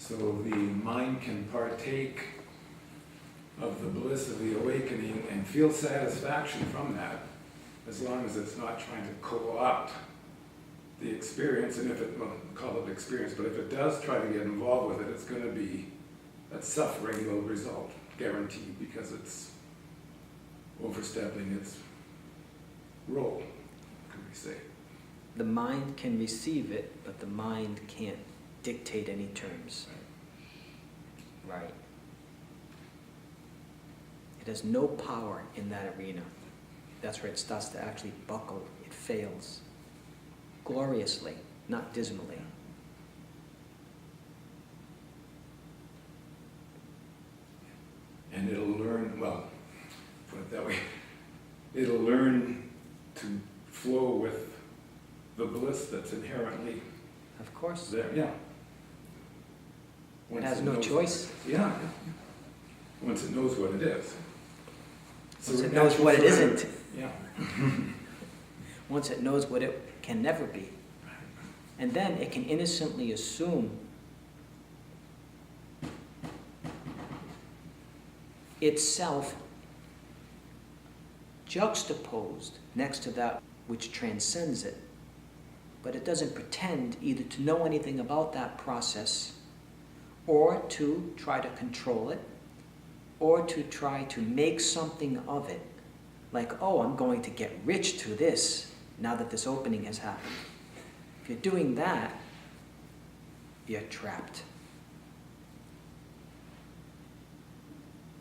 So the mind can partake of the bliss of the awakening and feel satisfaction from that, as long as it's not trying to co-opt the experience. And if it, well, call it experience, but if it does try to get involved with it, it's going to be, that suffering will result, guaranteed, because it's overstepping its role, can we say. The mind can receive it, but the mind can't dictate any terms. Right. It has no power in that arena. That's where it starts to actually buckle. It fails. Gloriously, not dismally. And it'll learn, well, put it that way, it'll learn to flow with the bliss that's inherently Of course. there, yeah. It Once has no knows choice. Yeah. Once it knows what it is. Once it knows what it isn't. Yeah. Once it knows what it can never be. And then it can innocently assume itself juxtaposed next to that which transcends it. But it doesn't pretend either to know anything about that process, or to try to control it, or to try to make something of it. Like, oh, I'm going to get rich to this now that this opening has happened. If you're doing that, you're trapped.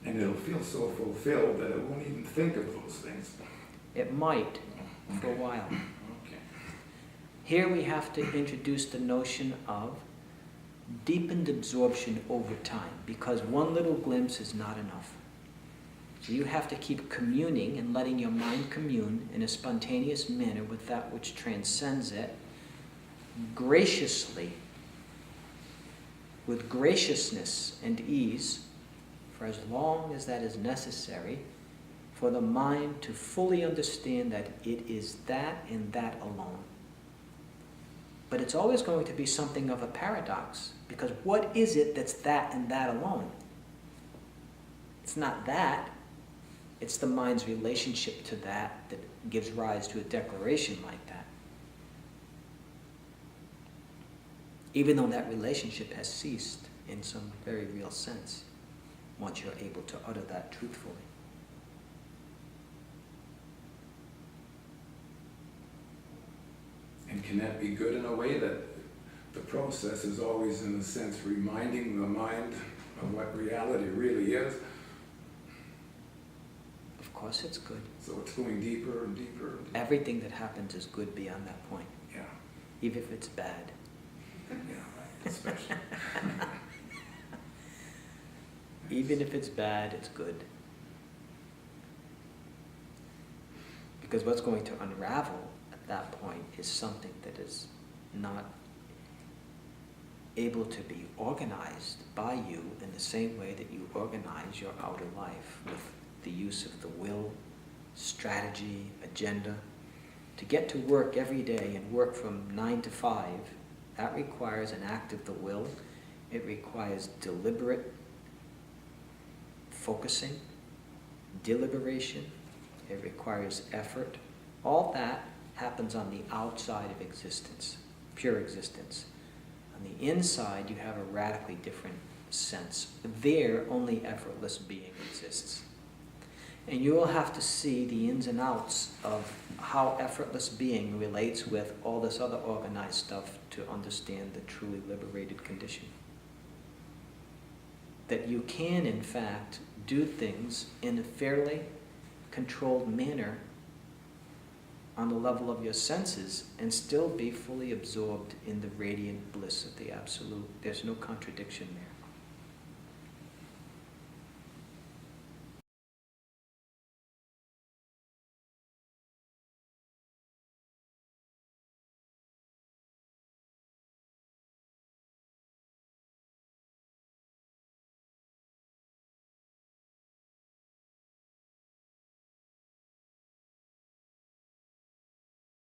And it'll feel so fulfilled that it won't even think of those things. It might, for a while. Okay. Here we have to introduce the notion of deepened absorption over time, because one little glimpse is not enough. So you have to keep communing and letting your mind commune in a spontaneous manner with that which transcends it, graciously, with graciousness and ease, for as long as that is necessary, for the mind to fully understand that it is that and that alone. But it's always going to be something of a paradox, because what is it that's that and that alone? It's not that. It's the mind's relationship to that that gives rise to a declaration like that. Even though that relationship has ceased in some very real sense, once you're able to utter that truthfully. And can that be good in a way that the process is always, in a sense, reminding the mind of what reality really is? Of course it's good. So it's going deeper and deeper and deeper. Everything that happens is good beyond that point, Yeah. even if it's bad. Yeah, right. Especially. Even if it's bad, it's good. Because what's going to unravel at that point is something that is not able to be organized by you in the same way that you organize your outer life with the use of the will, strategy, agenda. To get to work every day and work from 9 to 5, that requires an act of the will. It requires deliberate focusing, deliberation. It requires effort. All that happens on the outside of existence, pure existence. On the inside, you have a radically different sense. There, only effortless being exists. And you will have to see the ins and outs of how effortless being relates with all this other organized stuff to understand the truly liberated condition. That you can, in fact, do things in a fairly controlled manner on the level of your senses and still be fully absorbed in the radiant bliss of the Absolute. There's no contradiction there.